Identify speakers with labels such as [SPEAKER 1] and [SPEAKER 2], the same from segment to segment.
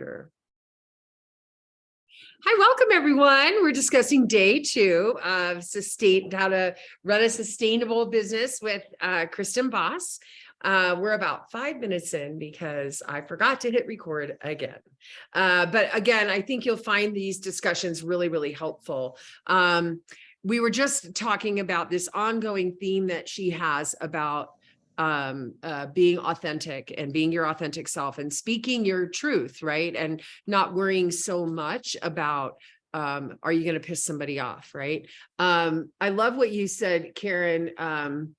[SPEAKER 1] here. Hi, welcome everyone. We're discussing day 2 of how to run a sustainable business with Kristen Boss. We're about 5 minutes in because I forgot to hit record again. But again, I think you'll find these discussions really, really helpful. We were just talking about this ongoing theme that she has about being authentic and being your authentic self and speaking your truth, right? And not worrying so much about, are you going to piss somebody off, right? I love what you said, Karen.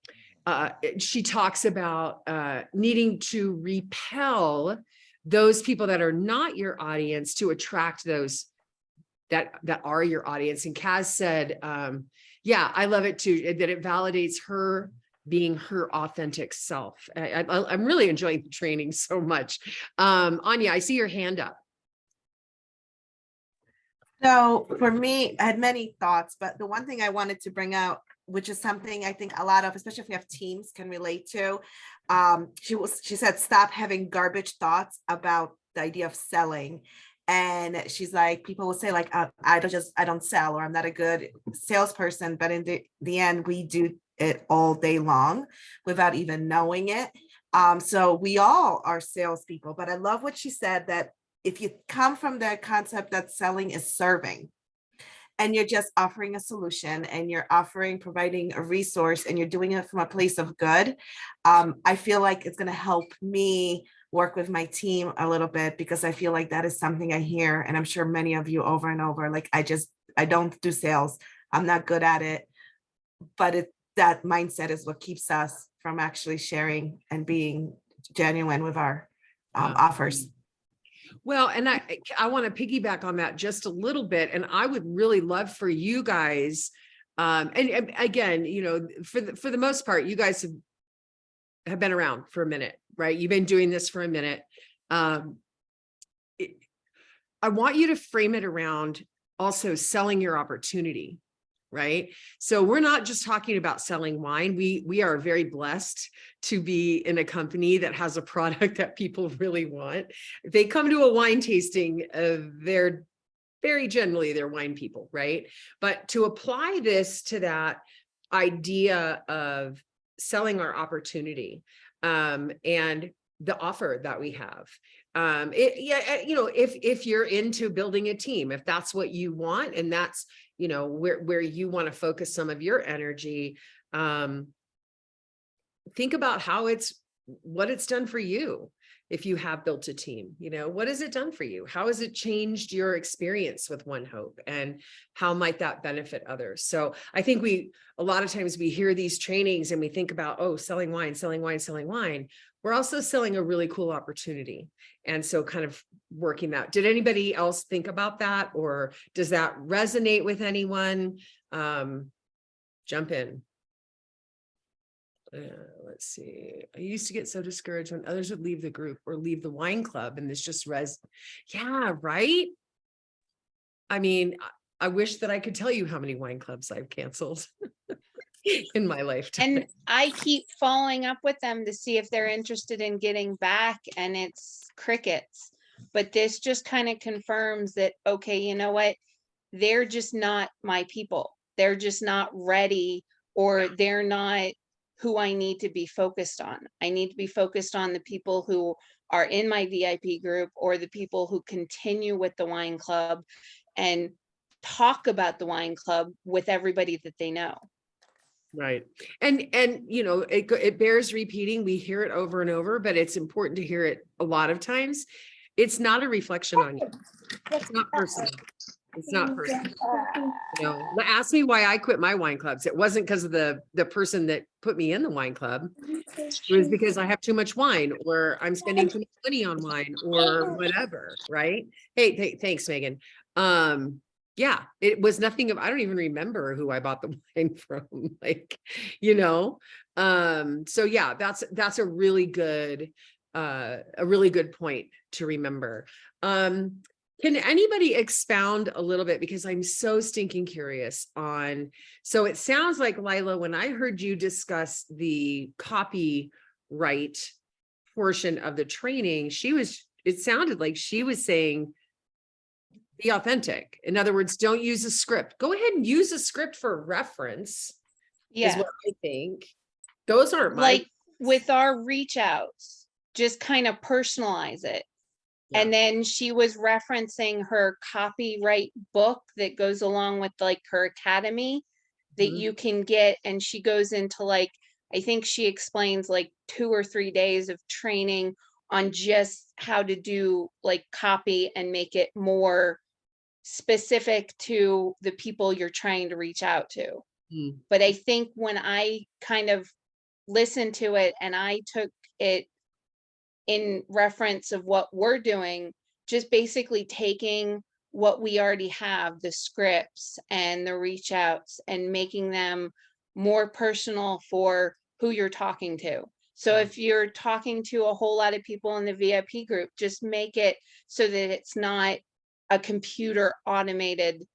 [SPEAKER 1] She talks about needing to repel those people that are not your audience to attract those that are your audience. And Kaz said, yeah, I love it too, that it validates her being her authentic self. I'm really enjoying the training so much. Anya, I see your hand up.
[SPEAKER 2] So for me, I had many thoughts, but the one thing I wanted to bring out, which is something I think a lot of, especially if you have teams, can relate to. She said, stop having garbage thoughts about the idea of selling. And she's like, people will say like, I don't sell, or I'm not a good salesperson, but in the end, we do it all day long without even knowing it. So we all are salespeople, but I love what she said, that if you come from the concept that selling is serving, and you're just offering a solution and you're providing a resource and you're doing it from a place of good, I feel like it's going to help me work with my team a little bit, because I feel like that is something I hear, and I'm sure many of you over and over, like, I don't do sales. I'm not good at it, but that mindset is what keeps us from actually sharing and being genuine with our offers.
[SPEAKER 1] Well, and I want to piggyback on that just a little bit. And I would really love for you guys, and again, you know, for the most part, you guys have been around for a minute, right? You've been doing this for a minute. I want you to frame it around also selling your opportunity, right? So we're not just talking about selling wine. We are very blessed to be in a company that has a product that people really want. If they come to a wine tasting, they're very generally they're wine people, right? But to apply this to that idea of selling our opportunity, and the offer that we have, you know, if you're into building a team, if that's what you want, and that's, you know, where you want to focus some of your energy, think about what it's done for you. If you have built a team, you know, what has it done for you? How has it changed your experience with One Hope, and how might that benefit others? So I think a lot of times we hear these trainings and we think about, oh, selling wine, selling wine, selling wine. We're also selling a really cool opportunity. And so kind of working that. Did anybody else think about that? Or does that resonate with anyone? Jump in. Let's see. I used to get so discouraged when others would leave the group or leave the wine club, and this just yeah, right. I mean, I wish that I could tell you how many wine clubs I've canceled in my lifetime.
[SPEAKER 3] And I keep following up with them to see if they're interested in getting back, and it's crickets. But this just kind of confirms that, okay, you know what? They're just not my people. They're just not ready, or they're not who I need to be focused on. I need to be focused on the people who are in my VIP group, or the people who continue with the wine club and talk about the wine club with everybody that they know.
[SPEAKER 1] Right. And you know, it bears repeating. We hear it over and over, but it's important to hear it a lot of times. It's not a reflection on you. It's not personal. It's not personal. You know, ask me why I quit my wine clubs. It wasn't because of the person that put me in the wine club. It was because I have too much wine, or I'm spending too much money on wine, or whatever. Right. Hey, thanks, Megan. Yeah, it was nothing of, I don't even remember who I bought the wine from, like, you know. So yeah, that's a really good point to remember. Can anybody expound a little bit, because I'm so stinking curious on, so it sounds like, Lila, when I heard you discuss the copyright portion of the training, it sounded like she was saying, be authentic. In other words, don't use a script. Go ahead and use a script for reference, is
[SPEAKER 3] Yeah,
[SPEAKER 1] what I think. Those aren't my,
[SPEAKER 3] like with our reach outs, just kind of personalize it.
[SPEAKER 1] Yeah.
[SPEAKER 3] And then she was referencing her copyright book that goes along with like her academy that
[SPEAKER 1] Mhm.
[SPEAKER 3] you can get. And she goes into like, I think she explains like 2 or 3 days of training on just how to do like copy and make it more specific to the people you're trying to reach out to.
[SPEAKER 1] Mm.
[SPEAKER 3] But I think when I kind of listened to it and I took it in reference of what we're doing, just basically taking what we already have, the scripts and the reach outs, and making them more personal for who you're talking to. So
[SPEAKER 1] Yeah.
[SPEAKER 3] if you're talking to a whole lot of people in the VIP group, just make it so that it's not a computer automated,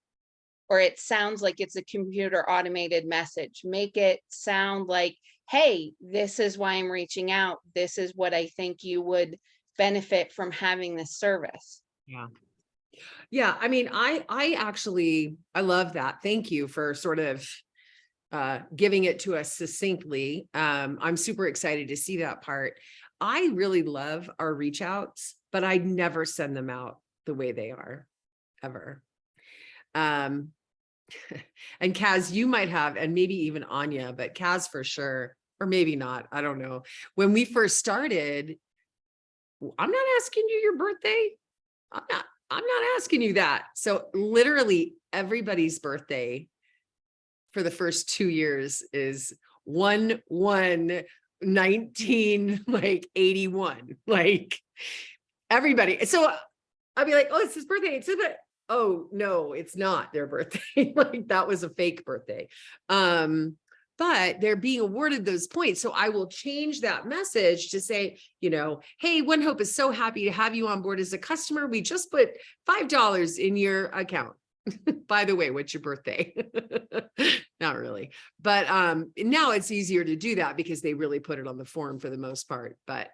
[SPEAKER 3] or it sounds like it's a computer automated message. Make it sound like, hey, this is why I'm reaching out. This is what I think you would benefit from having this service.
[SPEAKER 1] Yeah. Yeah. I mean, I love that. Thank you for sort of giving it to us succinctly. I'm super excited to see that part. I really love our reach outs, but I never send them out the way they are, ever. And Kaz, you might have, and maybe even Anya, but Kaz for sure, or maybe not. I don't know. When we first started, I'm not asking you your birthday. I'm not asking you that. So literally everybody's birthday for the first 2 years is 1/1/19, like 81, like everybody. So I'd be like, oh, it's his birthday. It's his birthday. Oh no, it's not their birthday. Like that was a fake birthday. But they're being awarded those points. So I will change that message to say, hey, One Hope is so happy to have you on board as a customer. We just put $5 in your account. By the way, what's your birthday? Not really. But now it's easier to do that because they really put it on the form for the most part. But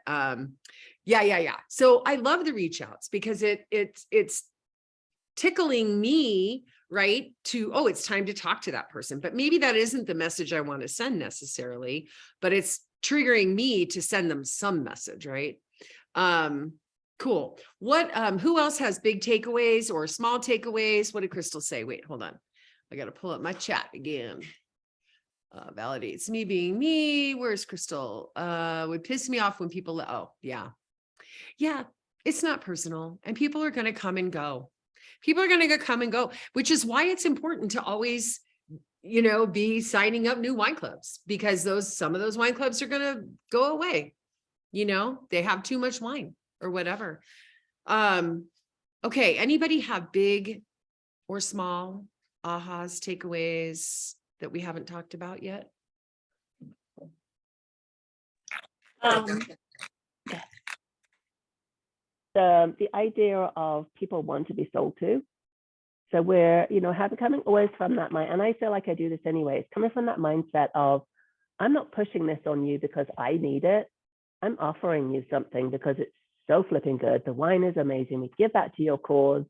[SPEAKER 1] yeah. So I love the reach outs because it's tickling me, right? To, oh, it's time to talk to that person. But maybe that isn't the message I want to send necessarily, but it's triggering me to send them some message, right? Cool. What, who else has big takeaways or small takeaways? What did Crystal say? Wait, hold on. I got to pull up my chat again. Validates me being me. Where's Crystal? Would piss me off when people, oh yeah. Yeah, it's not personal and people are going to come and go. People are going to come and go, which is why it's important to always, be signing up new wine clubs because some of those wine clubs are going to go away. They have too much wine or whatever. Okay. Anybody have big or small ahas, takeaways that we haven't talked about yet?
[SPEAKER 4] The idea of people want to be sold to. So we're, coming always from that mind, and I feel like I do this anyway. It's coming from that mindset of, I'm not pushing this on you because I need it. I'm offering you something because it's so flipping good. The wine is amazing. We give that to your cause.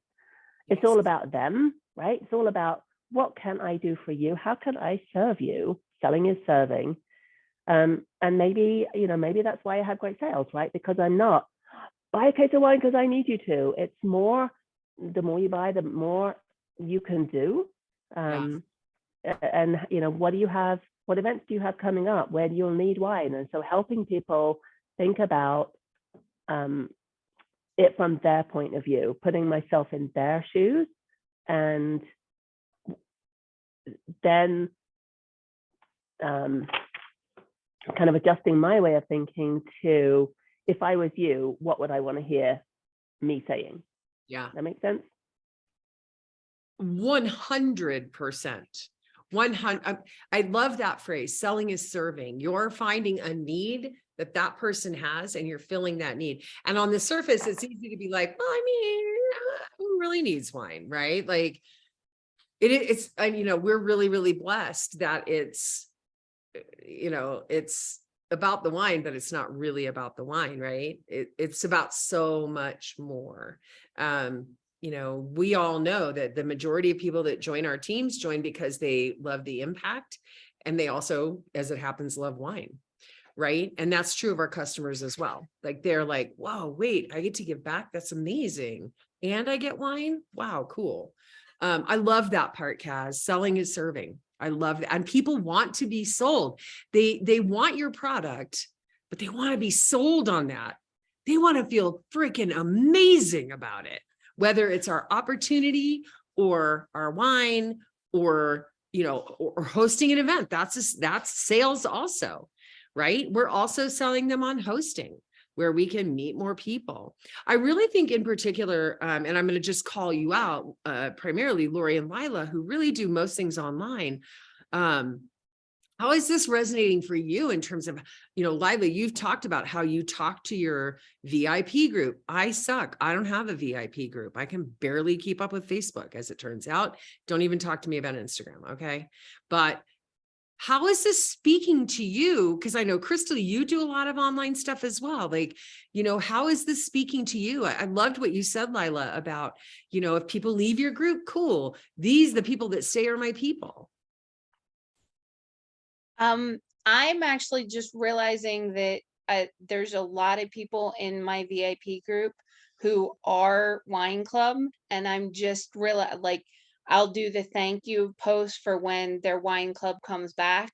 [SPEAKER 4] It's all about them, right? It's all about what can I do for you? How can I serve you? Selling is serving. And maybe that's why I have great sales, right? Because I'm not buy a case of wine because I need you to. It's more, the more you buy, the more you can do. And what do you have? What events do you have coming up where you'll need wine? And so helping people think about it from their point of view, putting myself in their shoes, and then kind of adjusting my way of thinking to, if I was you, what would I want to hear me saying?
[SPEAKER 1] Yeah.
[SPEAKER 4] That makes sense?
[SPEAKER 1] 100%. 100. I love that phrase. Selling is serving. You're finding a need that person has and you're filling that need. And on the surface, it's easy to be like, well, I mean, who really needs wine, right? Like it's, and we're really, really blessed that it's about the wine, but it's not really about the wine, right? It's about so much more. You know, we all know that the majority of people that join our teams join because they love the impact, and they also, as it happens, love wine. Right. And that's true of our customers as well. Like, they're like, whoa, wait, I get to give back. That's amazing. And I get wine. Wow, cool. I love that part, Kaz. Selling is serving. I love that. And people want to be sold. They want your product, but they want to be sold on that. They want to feel freaking amazing about it, whether it's our opportunity or our wine, or, you know, or hosting an event. That's sales also. Right? We're also selling them on hosting, where we can meet more people. I really think in particular, and I'm going to just call you out, primarily Lori and Lila, who really do most things online. How is this resonating for you in terms of, you know, Lila, you've talked about how you talk to your VIP group. I suck. I don't have a VIP group. I can barely keep up with Facebook, as it turns out. Don't even talk to me about Instagram. Okay. But how is this speaking to you? Because I know, Crystal, you do a lot of online stuff as well. Like, you know, how is this speaking to you? I loved what you said, Lila, about, you know, if people leave your group, cool. The people that stay are my people.
[SPEAKER 3] I'm actually just realizing that there's a lot of people in my VIP group who are wine club, and I'm just like, I'll do the thank you post for when their wine club comes back.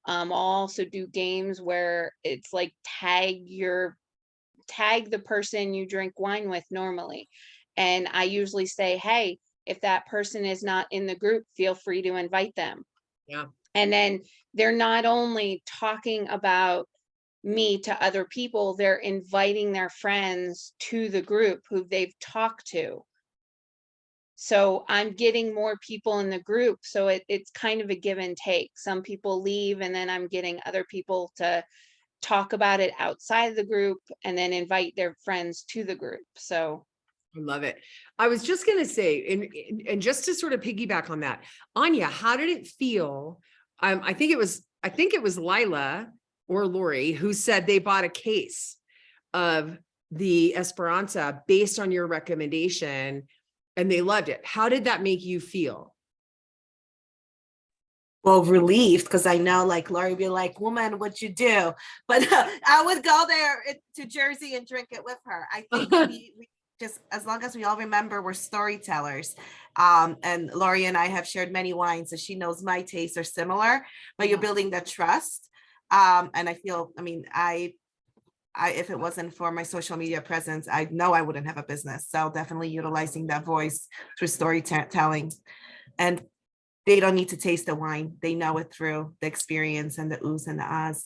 [SPEAKER 3] I'll also do games where it's like tag the person you drink wine with normally. And I usually say, hey, if that person is not in the group, feel free to invite them.
[SPEAKER 1] Yeah.
[SPEAKER 3] And then they're not only talking about me to other people, they're inviting their friends to the group who they've talked to. So I'm getting more people in the group. So it's kind of a give and take. Some people leave, and then I'm getting other people to talk about it outside of the group and then invite their friends to the group. So
[SPEAKER 1] I love it. I was just going to say, and just to sort of piggyback on that, Anya, how did it feel? I think it was Lila or Lori who said they bought a case of the Esperanza based on your recommendation, and they loved it. How did that make you feel?
[SPEAKER 2] Well, relieved, because I know, like, Lori would be like, woman, what'd you do? But I would go there to Jersey and drink it with her. I think we just, as long as we all remember, we're storytellers. And Lori and I have shared many wines, so she knows my tastes are similar, but you're building that trust. And I feel, I mean, I if it wasn't for my social media presence, I know I wouldn't have a business. So definitely utilizing that voice through storytelling. And they don't need to taste the wine. They know it through the experience and the oohs and the ahs.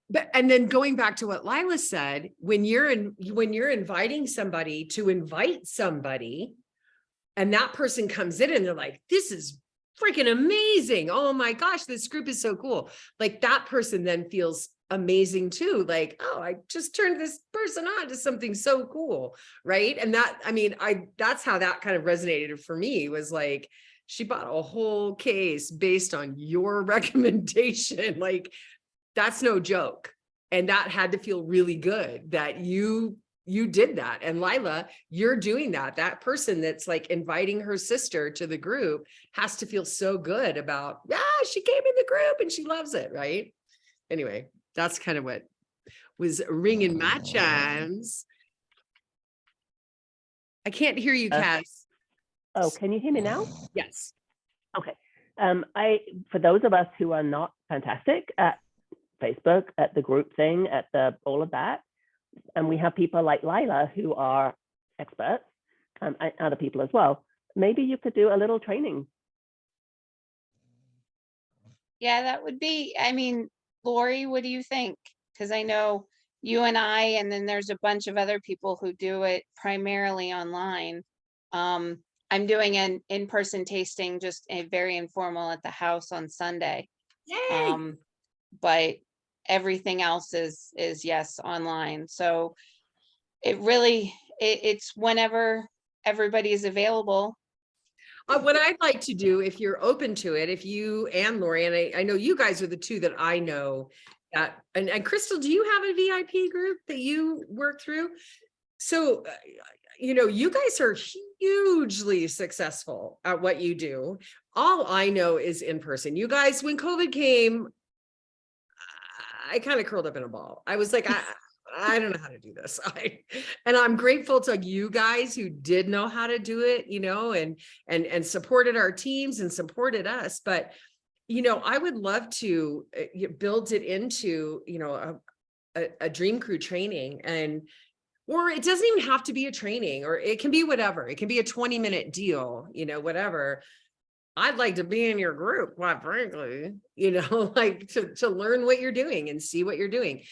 [SPEAKER 1] But, and then going back to what Lila said, when you're inviting somebody to invite somebody, and that person comes in and they're like, this is freaking amazing. Oh my gosh, this group is so cool. Like, that person then feels amazing too. Like, oh, I just turned this person on to something so cool. Right. And that, I mean, that's how that kind of resonated for me, was like, she bought a whole case based on your recommendation. Like, that's no joke. And that had to feel really good that you did that. And Lila, you're doing that. That person that's like inviting her sister to the group has to feel so good about, she came in the group and she loves it. Right. Anyway, that's kind of what was ringing my chimes. I can't hear you, Kaz.
[SPEAKER 4] Oh, can you hear me now?
[SPEAKER 1] Yes.
[SPEAKER 4] Okay. For those of us who are not fantastic at Facebook, at the group thing, at all of that, and we have people like Lila who are experts, and other people as well, maybe you could do a little training.
[SPEAKER 3] yeah, that would be, I mean, Lori, what do you think? Because I know you and I, and then there's a bunch of other people who do it primarily online. I'm doing an in-person tasting, just a very informal at the house on Sunday.
[SPEAKER 1] Yay.
[SPEAKER 3] But everything else is yes, online. So it really, it's whenever everybody is available.
[SPEAKER 1] What I'd like to do, if you're open to it, if you and Lori, and I know you guys are the two that I know that. And Crystal, do you have a VIP group that you work through? So, you guys are hugely successful at what you do. All I know is in person. You guys, when COVID came, I kind of curled up in a ball. I was like, I don't know how to do this. And I'm grateful to you guys who did know how to do it, and supported our teams and supported us. But, I would love to build it into, a dream crew training, or it doesn't even have to be a training, or it can be whatever. It can be a 20-minute deal, whatever. I'd like to be in your group, quite frankly, like to learn what you're doing and see what you're doing.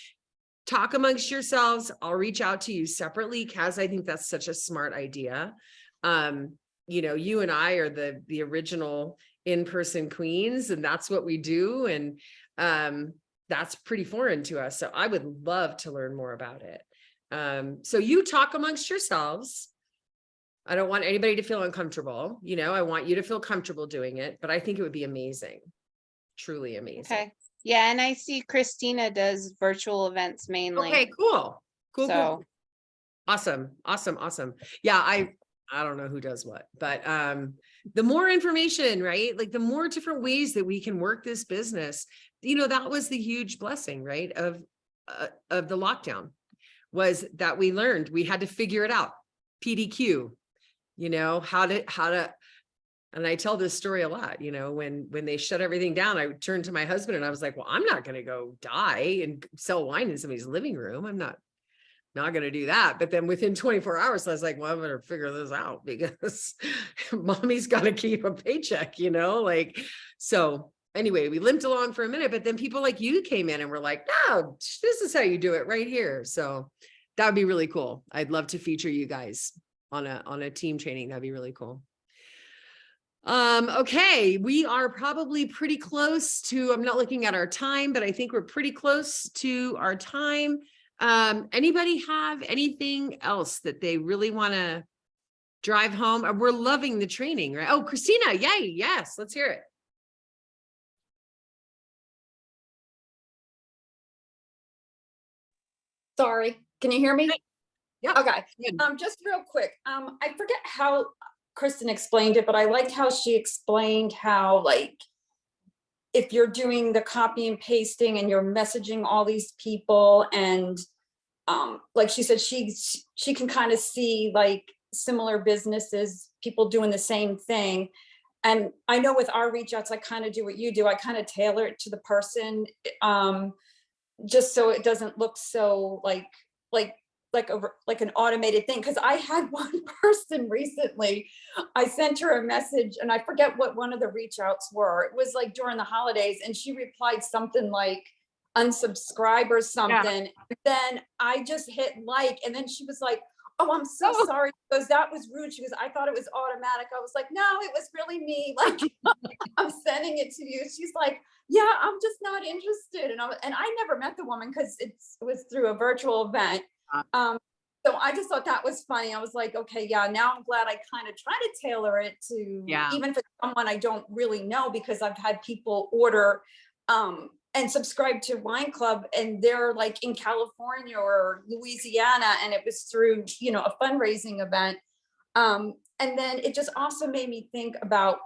[SPEAKER 1] Talk amongst yourselves. I'll reach out to you separately, Kaz. I think that's such a smart idea. You and I are the original in-person queens, and that's what we do. And that's pretty foreign to us. So I would love to learn more about it. So you talk amongst yourselves. I don't want anybody to feel uncomfortable. I want you to feel comfortable doing it, but I think it would be amazing. Truly amazing.
[SPEAKER 3] Okay. Yeah. And I see Christina does virtual events mainly.
[SPEAKER 1] Okay, cool. Cool.
[SPEAKER 3] So
[SPEAKER 1] Awesome. Yeah. I don't know who does what, but the more information, right? Like the more different ways that we can work this business, that was the huge blessing, right? Of the lockdown, was that we learned we had to figure it out. PDQ, how to, and I tell this story a lot, when they shut everything down, I turned to my husband and I was like, well, I'm not going to go die and sell wine in somebody's living room. I'm not going to do that. But then within 24 hours, I was like, well, I'm going to figure this out because mommy's got to keep a paycheck, so anyway, we limped along for a minute, but then people like you came in and were like, no, this is how you do it right here. So that would be really cool. I'd love to feature you guys on a team training. That'd be really cool. Okay, we are probably pretty close to, I'm not looking at our time, but I think we're pretty close to our time. Anybody have anything else that they really want to drive home? We're loving the training, right? Oh, Christina, yay, yes, let's hear it.
[SPEAKER 5] Sorry, can you hear me?
[SPEAKER 1] Yeah.
[SPEAKER 5] Okay. Just real quick. I forget how Kristen explained it, but I liked how she explained how, like, if you're doing the copy and pasting and you're messaging all these people, and like she said, she can kind of see like similar businesses, people doing the same thing. And I know with our reach outs, I kind of do what you do. I kind of tailor it to the person, just so it doesn't look so like an automated thing. Because I had one person recently, I sent her a message and I forget what one of the reach outs were. It was like during the holidays, and she replied something like unsubscribe or something. Yeah. Then I just hit like, and then she was like, oh, I'm so sorry, because that was rude. She goes, I thought it was automatic. I was like, no, it was really me. Like, I'm sending it to you. She's like, yeah, I'm just not interested. And I never met the woman because it was through a virtual event. So I just thought that was funny. I was like, okay, yeah, now I'm glad I kind of try to tailor it to, even for someone I don't really know, because I've had people order and subscribe to Wine Club, and they're like in California or Louisiana, and it was through, a fundraising event. And then it just also made me think about,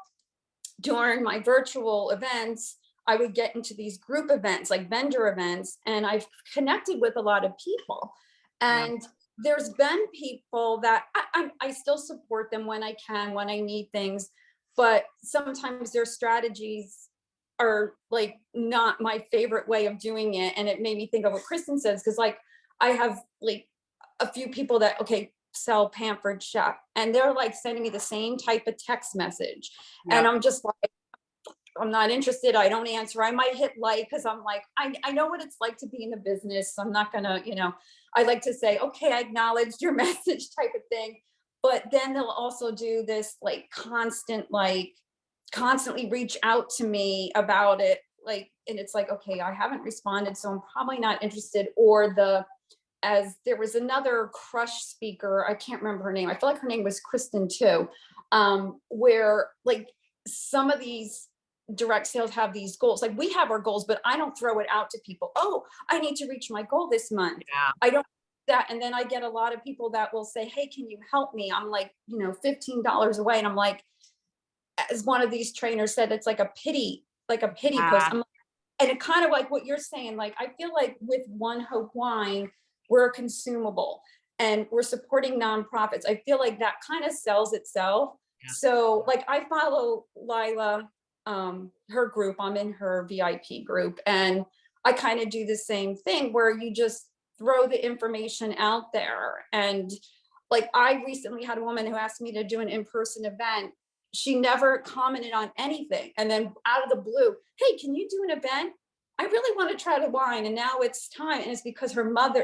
[SPEAKER 5] during my virtual events, I would get into these group events, like vendor events, and I've connected with a lot of people. And there's been people that I still support them when I can, when I need things, but sometimes their strategies are like not my favorite way of doing it. And it made me think of what Kristen says, because like I have like a few people that sell pampered chef, and they're like sending me the same type of text message. And I'm just like, I'm not interested. I don't answer. I might hit like, because I'm like, I know what it's like to be in the business. So I'm not gonna, I like to say, okay, I acknowledged your message type of thing. But then they'll also do this like constantly reach out to me about it. Like, and it's like, okay, I haven't responded, so I'm probably not interested. Or as there was another Crush speaker, I can't remember her name. I feel like her name was Kristen too, where like some of these direct sales have these goals. Like we have our goals, but I don't throw it out to people. Oh, I need to reach my goal this month.
[SPEAKER 1] Yeah.
[SPEAKER 5] I don't do that. And then I get a lot of people that will say, hey, can you help me? I'm like, $15 away. And I'm like, as one of these trainers said, it's like a pity post. I'm like, and it kind of like what you're saying, like, I feel like with One Hope Wine, we're consumable and we're supporting nonprofits. I feel like that kind of sells itself.
[SPEAKER 1] Yeah.
[SPEAKER 5] So like I follow Lila, her group, I'm in her VIP group, and I kind of do the same thing where you just throw the information out there. And like I recently had a woman who asked me to do an in-person event. She never commented on anything. And then out of the blue, hey, can you do an event? I really want to try the wine. And now it's time. And it's because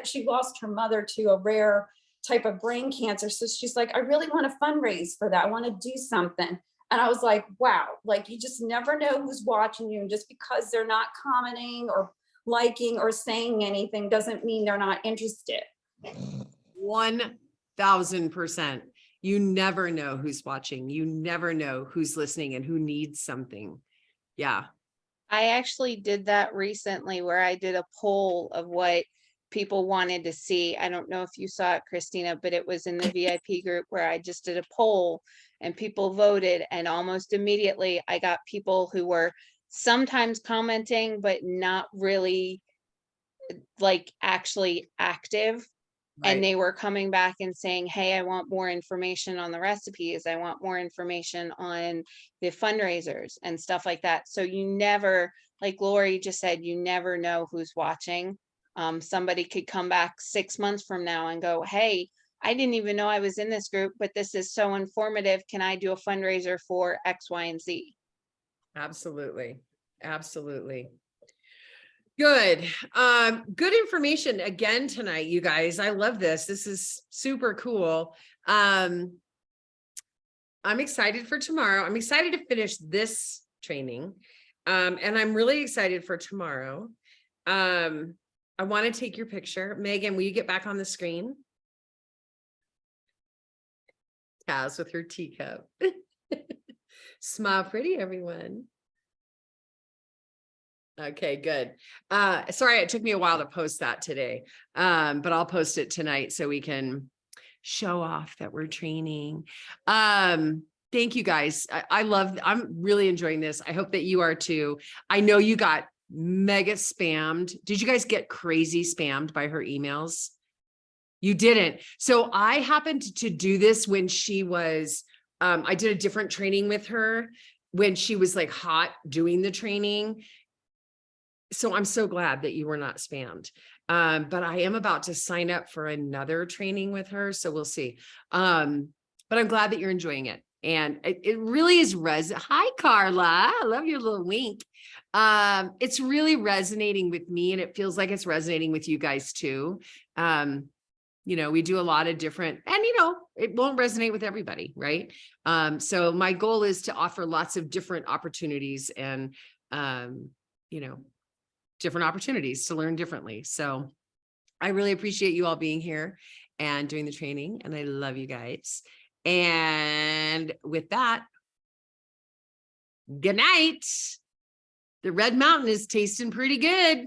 [SPEAKER 5] she lost her mother to a rare type of brain cancer. So she's like, I really want to fundraise for that. I want to do something. And I was like, wow, like you just never know who's watching you. And just because they're not commenting or liking or saying anything doesn't mean they're not interested.
[SPEAKER 1] 1000%. You never know who's watching. You never know who's listening and who needs something. Yeah.
[SPEAKER 3] I actually did that recently where I did a poll of what people wanted to see. I don't know if you saw it, Christina, but it was in the VIP group where I just did a poll and people voted, and almost immediately I got people who were sometimes commenting, but not really like actually active.
[SPEAKER 1] Right.
[SPEAKER 3] And they were coming back and saying, hey, I want more information on the recipes. I want more information on the fundraisers and stuff like that. So you never, like Lori just said, you never know who's watching. Somebody could come back 6 months from now and go, hey, I didn't even know I was in this group, but this is so informative. Can I do a fundraiser for X, Y, and Z?
[SPEAKER 1] Absolutely. Absolutely. Good. Good information again tonight, you guys. I love this. This is super cool. I'm excited for tomorrow. I'm excited to finish this training. And I'm really excited for tomorrow. I want to take your picture. Megan, will you get back on the screen? Taz with her teacup. Smile pretty, everyone. Okay, good. Sorry, it took me a while to post that today. But I'll post it tonight so we can show off that we're training. Thank you guys. I'm really enjoying this. I hope that you are too. I know you got mega spammed. Did you guys get crazy spammed by her emails? You didn't. So I happened to do this when she was, I did a different training with her when she was like hot doing the training. So I'm so glad that you were not spammed. But I am about to sign up for another training with her. So we'll see. But I'm glad that you're enjoying it. And it really is Hi, Carla. I love your little wink. It's really resonating with me, and it feels like it's resonating with you guys too. We do a lot of different, and it won't resonate with everybody, right? So my goal is to offer lots of different opportunities and, different opportunities to learn differently. So I really appreciate you all being here and doing the training, and I love you guys. And with that, good night. The Red Mountain is tasting pretty good.